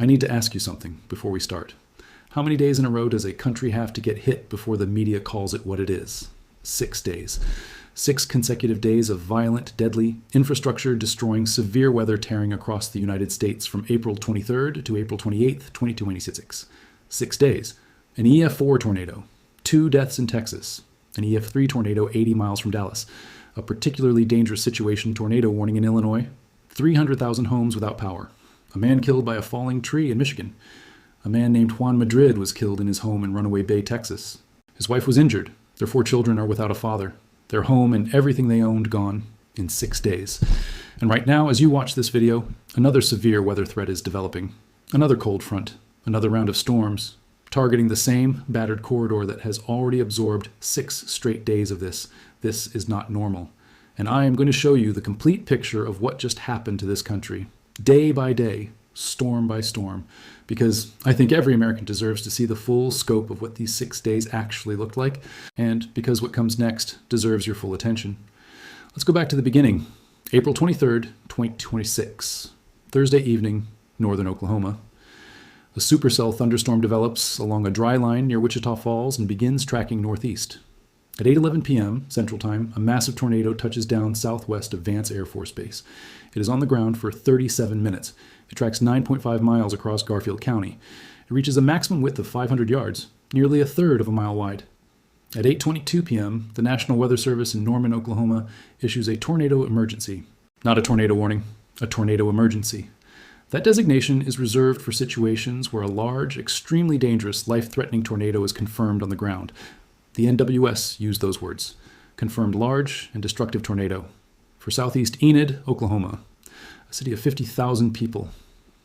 I need to ask you something before we start. How many days in a row does a country have to get hit before the media calls it what it is? 6 days. 6 consecutive days of violent, deadly, infrastructure-destroying severe weather tearing across the United States from April 23rd to April 28th, 2026. 6 days. An EF4 tornado. 2 deaths in Texas. An EF3 tornado 80 miles from Dallas. A particularly dangerous situation tornado warning in Illinois. 300,000 homes without power. A man killed by a falling tree in Michigan. A man named Juan Madrid was killed in his home in Runaway Bay, Texas. His wife was injured. Their 4 children are without a father. Their home and everything they owned gone in 6 days. And right now, as you watch this video, another severe weather threat is developing. Another cold front, another round of storms, targeting the same battered corridor that has already absorbed 6 straight days of this. This is not normal. And I am going to show you the complete picture of what just happened to this country, day by day, storm by storm, because I think every American deserves to see the full scope of what these 6 days actually looked like, and because what comes next deserves your full attention. Let's go back to the beginning. April 23rd, 2026, Thursday evening, northern Oklahoma. A supercell thunderstorm develops along a dry line near Wichita Falls and begins tracking northeast. At 8:11 p.m. Central Time, a massive tornado touches down southwest of Vance Air Force Base. It is on the ground for 37 minutes. It tracks 9.5 miles across Garfield County. It reaches a maximum width of 500 yards, nearly a third of a mile wide. At 8:22 p.m., the National Weather Service in Norman, Oklahoma, issues a tornado emergency. Not a tornado warning, a tornado emergency. That designation is reserved for situations where a large, extremely dangerous, life-threatening tornado is confirmed on the ground. The NWS used those words. Confirmed large and destructive tornado. For southeast Enid, Oklahoma, a city of 50,000 people.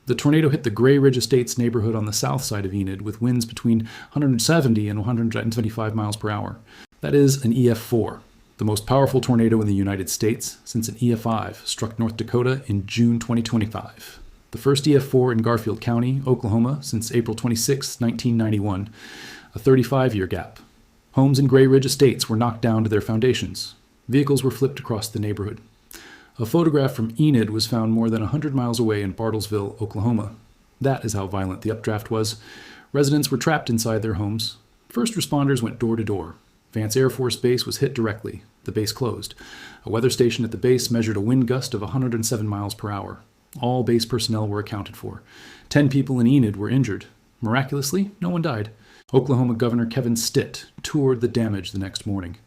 The tornado hit the Gray Ridge Estates neighborhood on the south side of Enid with winds between 170 and 175 miles per hour. That is an EF4, the most powerful tornado in the United States since an EF5 struck North Dakota in June 2025. The first EF4 in Garfield County, Oklahoma, since April 26, 1991, a 35-year gap. Homes in Gray Ridge Estates were knocked down to their foundations. Vehicles were flipped across the neighborhood. A photograph from Enid was found more than 100 miles away in Bartlesville, Oklahoma. That is how violent the updraft was. Residents were trapped inside their homes. First responders went door to door. Vance Air Force Base was hit directly. The base closed. A weather station at the base measured a wind gust of 107 miles per hour. All base personnel were accounted for. 10 people in Enid were injured. Miraculously, no one died. Oklahoma Governor Kevin Stitt toured the damage the next morning.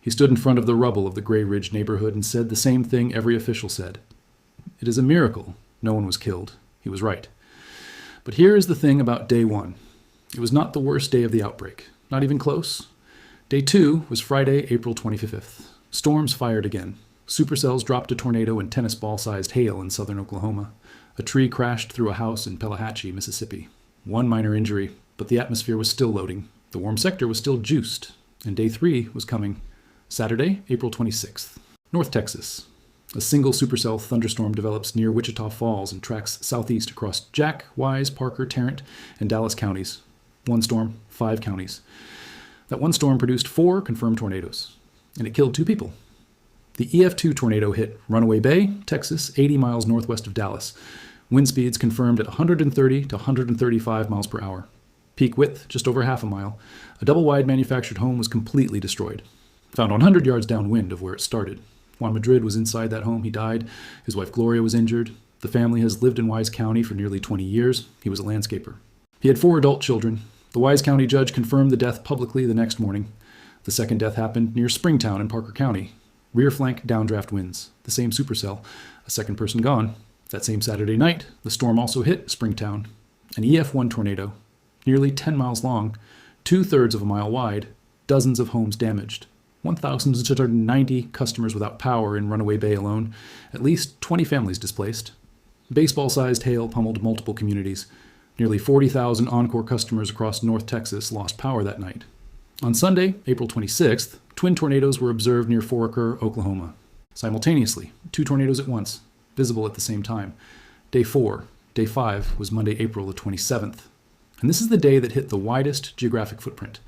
He stood in front of the rubble of the Gray Ridge neighborhood and said the same thing every official said. It is a miracle no one was killed. He was right. But here is the thing about day 1. It was not the worst day of the outbreak. Not even close. Day 2 was Friday, April 25th. Storms fired again. Supercells dropped a tornado and tennis ball-sized hail in southern Oklahoma. A tree crashed through a house in Pelahatchie, Mississippi. 1 minor injury, but the atmosphere was still loading. The warm sector was still juiced, and day 3 was coming. Saturday, April 26th. North Texas. A single supercell thunderstorm develops near Wichita Falls and tracks southeast across Jack, Wise, Parker, Tarrant, and Dallas counties. 1 storm, 5 counties. That 1 storm produced 4 confirmed tornadoes, and it killed 2 people. The EF2 tornado hit Runaway Bay, Texas, 80 miles northwest of Dallas. Wind speeds confirmed at 130 to 135 miles per hour. Peak width, just over half a mile. A double-wide manufactured home was completely destroyed. Found 100 yards downwind of where it started. Juan Madrid was inside that home. He died. His wife Gloria was injured. The family has lived in Wise County for nearly 20 years. He was a landscaper. He had 4 adult children. The Wise County judge confirmed the death publicly the next morning. The second death happened near Springtown in Parker County. Rear flank downdraft winds. The same supercell. A second person gone. That same Saturday night, the storm also hit Springtown. An EF1 tornado. Nearly 10 miles long. 2/3 of a mile wide. Dozens of homes damaged. 1,690 customers without power in Runaway Bay alone. At least 20 families displaced. Baseball-sized hail pummeled multiple communities. Nearly 40,000 Encore customers across North Texas lost power that night. On Sunday, April 26th, twin tornadoes were observed near Foraker, Oklahoma. Simultaneously, 2 tornadoes at once, visible at the same time. Day 4. Day 5 was Monday, April the 27th. And this is the day that hit the widest geographic footprint.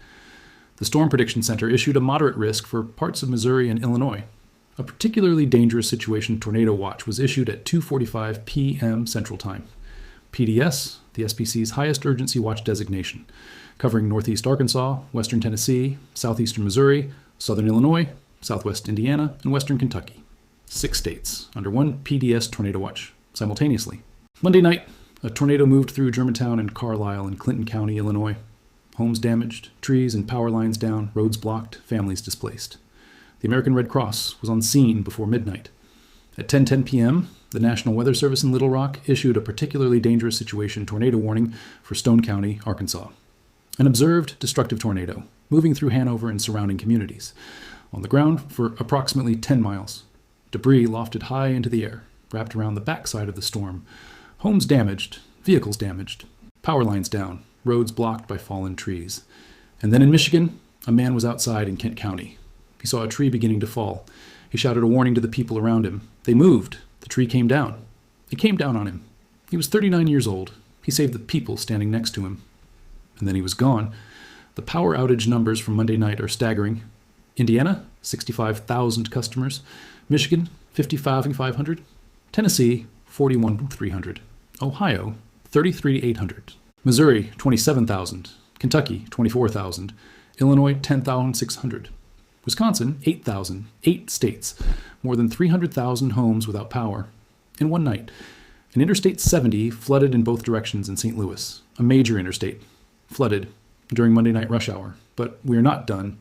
The Storm Prediction Center issued a moderate risk for parts of Missouri and Illinois. A particularly dangerous situation tornado watch was issued at 2:45 p.m. Central Time. PDS, the SPC's highest urgency watch designation, covering northeast Arkansas, western Tennessee, southeastern Missouri, southern Illinois, southwest Indiana, and western Kentucky. 6 states under one PDS tornado watch simultaneously. Monday night, a tornado moved through Germantown and Carlisle in Clinton County, Illinois. Homes damaged, trees and power lines down, roads blocked, families displaced. The American Red Cross was on scene before midnight. At 10:10 p.m., the National Weather Service in Little Rock issued a particularly dangerous situation tornado warning for Stone County, Arkansas. An observed destructive tornado moving through Hanover and surrounding communities. On the ground for approximately 10 miles. Debris lofted high into the air, wrapped around the backside of the storm. Homes damaged, vehicles damaged, power lines down, roads blocked by fallen trees. And then in Michigan, a man was outside in Kent County. He saw a tree beginning to fall. He shouted a warning to the people around him. They moved. The tree came down. It came down on him. He was 39 years old. He saved the people standing next to him. And then he was gone. The power outage numbers from Monday night are staggering. Indiana, 65,000 customers. Michigan, 55,500. Tennessee, 41,300. Ohio, 33,800. Missouri, 27,000. Kentucky, 24,000. Illinois, 10,600. Wisconsin, 8,000. 8 states. More than 300,000 homes without power. In one night, an Interstate 70 flooded in both directions in St. Louis. A major interstate flooded during Monday night rush hour. But we are not done,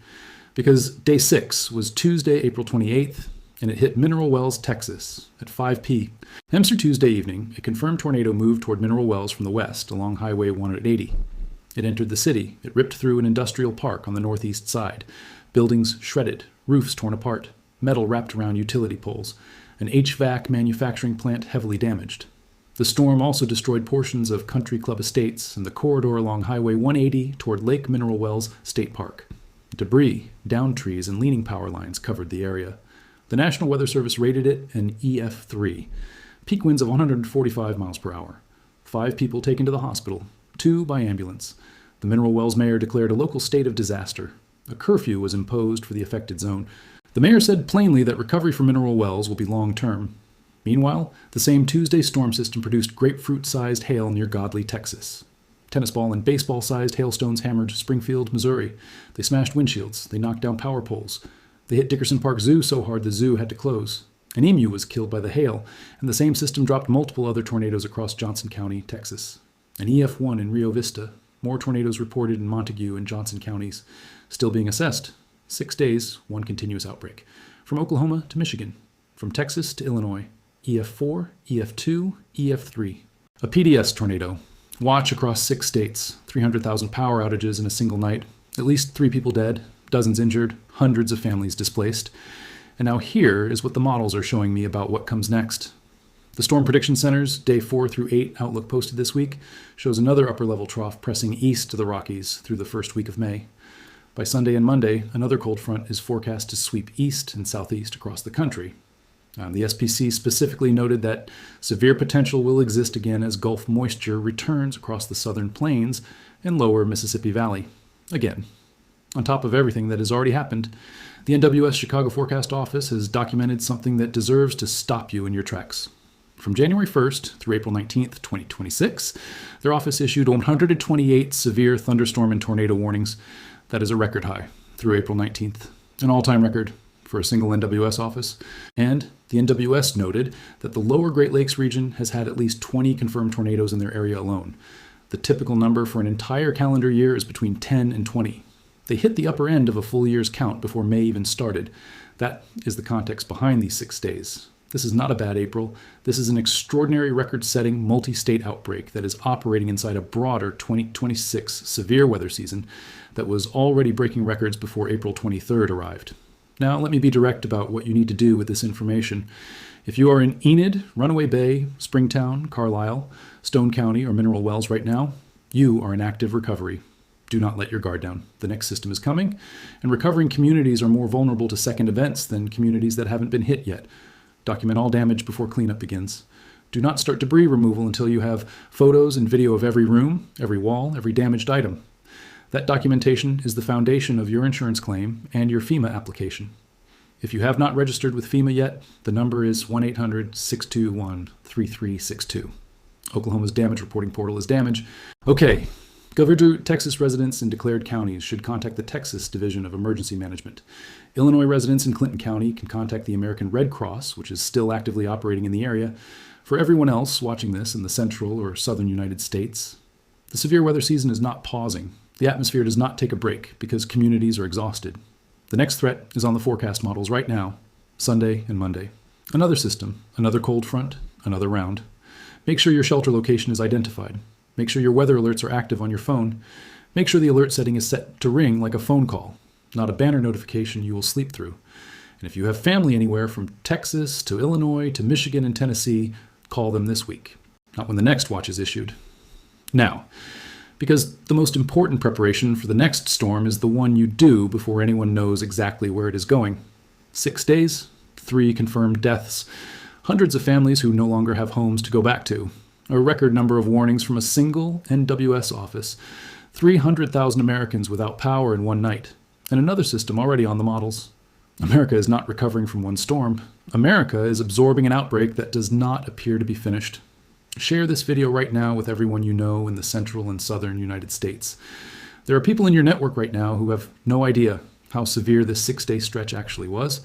because day 6 was Tuesday, April 28th, and it hit Mineral Wells, Texas, at 5 p.m. Hemster Tuesday evening, a confirmed tornado moved toward Mineral Wells from the west along Highway 180. It entered the city. It ripped through an industrial park on the northeast side. Buildings shredded, roofs torn apart, metal wrapped around utility poles, an HVAC manufacturing plant heavily damaged. The storm also destroyed portions of Country Club Estates and the corridor along Highway 180 toward Lake Mineral Wells State Park. Debris, downed trees, and leaning power lines covered the area. The National Weather Service rated it an EF3. Peak winds of 145 miles per hour. 5 people taken to the hospital, 2 by ambulance. The Mineral Wells mayor declared a local state of disaster. A curfew was imposed for the affected zone. The mayor said plainly that recovery from Mineral Wells will be long-term. Meanwhile, the same Tuesday storm system produced grapefruit-sized hail near Godley, Texas. Tennis ball and baseball-sized hailstones hammered Springfield, Missouri. They smashed windshields. They knocked down power poles. They hit Dickerson Park Zoo so hard the zoo had to close. An emu was killed by the hail, and the same system dropped multiple other tornadoes across Johnson County, Texas. An EF1 in Rio Vista. More tornadoes reported in Montague and Johnson counties. Still being assessed. 6 days, 1 continuous outbreak. From Oklahoma to Michigan. From Texas to Illinois. EF4, EF2, EF3. A PDS tornado. Watch across 6 states. 300,000 power outages in a single night. At least 3 people dead. Dozens injured. Hundreds of families displaced. And now here is what the models are showing me about what comes next. The Storm Prediction Center's Day 4 through 8 outlook posted this week shows another upper-level trough pressing east to the Rockies through the first week of May. By Sunday and Monday, another cold front is forecast to sweep east and southeast across the country. The SPC specifically noted that severe potential will exist again as Gulf moisture returns across the southern plains and lower Mississippi Valley. Again, on top of everything that has already happened, the NWS Chicago Forecast Office has documented something that deserves to stop you in your tracks. From January 1st through April 19th, 2026, their office issued 128 severe thunderstorm and tornado warnings. That is a record high through April 19th, an all-time record for a single NWS office. And the NWS noted that the lower Great Lakes region has had at least 20 confirmed tornadoes in their area alone. The typical number for an entire calendar year is between 10 and 20. They hit the upper end of a full year's count before May even started. That is the context behind these 6 days. This is not a bad April. This is an extraordinary record-setting multi-state outbreak that is operating inside a broader 2026 severe weather season that was already breaking records before April 23rd arrived. Now, let me be direct about what you need to do with this information. If you are in Enid, Runaway Bay, Springtown, Carlisle, Stone County, or Mineral Wells right now, you are in active recovery. Do not let your guard down. The next system is coming, and recovering communities are more vulnerable to second events than communities that haven't been hit yet. Document all damage before cleanup begins. Do not start debris removal until you have photos and video of every room, every wall, every damaged item. That documentation is the foundation of your insurance claim and your FEMA application. If you have not registered with FEMA yet, the number is 1-800-621-3362. Oklahoma's damage reporting portal is damage. Okay. Governor Drew, Texas residents in declared counties should contact the Texas Division of Emergency Management. Illinois residents in Clinton County can contact the American Red Cross, which is still actively operating in the area. For everyone else watching this in the central or southern United States, the severe weather season is not pausing. The atmosphere does not take a break because communities are exhausted. The next threat is on the forecast models right now, Sunday and Monday. Another system, another cold front, another round. Make sure your shelter location is identified. Make sure your weather alerts are active on your phone. Make sure the alert setting is set to ring like a phone call, not a banner notification you will sleep through. And if you have family anywhere from Texas to Illinois to Michigan and Tennessee, call them this week, not when the next watch is issued. Now, because the most important preparation for the next storm is the one you do before anyone knows exactly where it is going. 6 days, 3 confirmed deaths, hundreds of families who no longer have homes to go back to, a record number of warnings from a single NWS office, 300,000 Americans without power in one night, and another system already on the models. America is not recovering from one storm. America is absorbing an outbreak that does not appear to be finished. Share this video right now with everyone you know in the central and southern United States. There are people in your network right now who have no idea how severe this 6-day stretch actually was,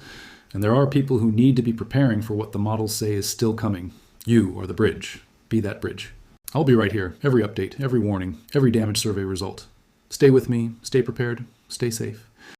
and there are people who need to be preparing for what the models say is still coming. You are the bridge. Be that bridge. I'll be right here, every update, every warning, every damage survey result. Stay with me, stay prepared, stay safe.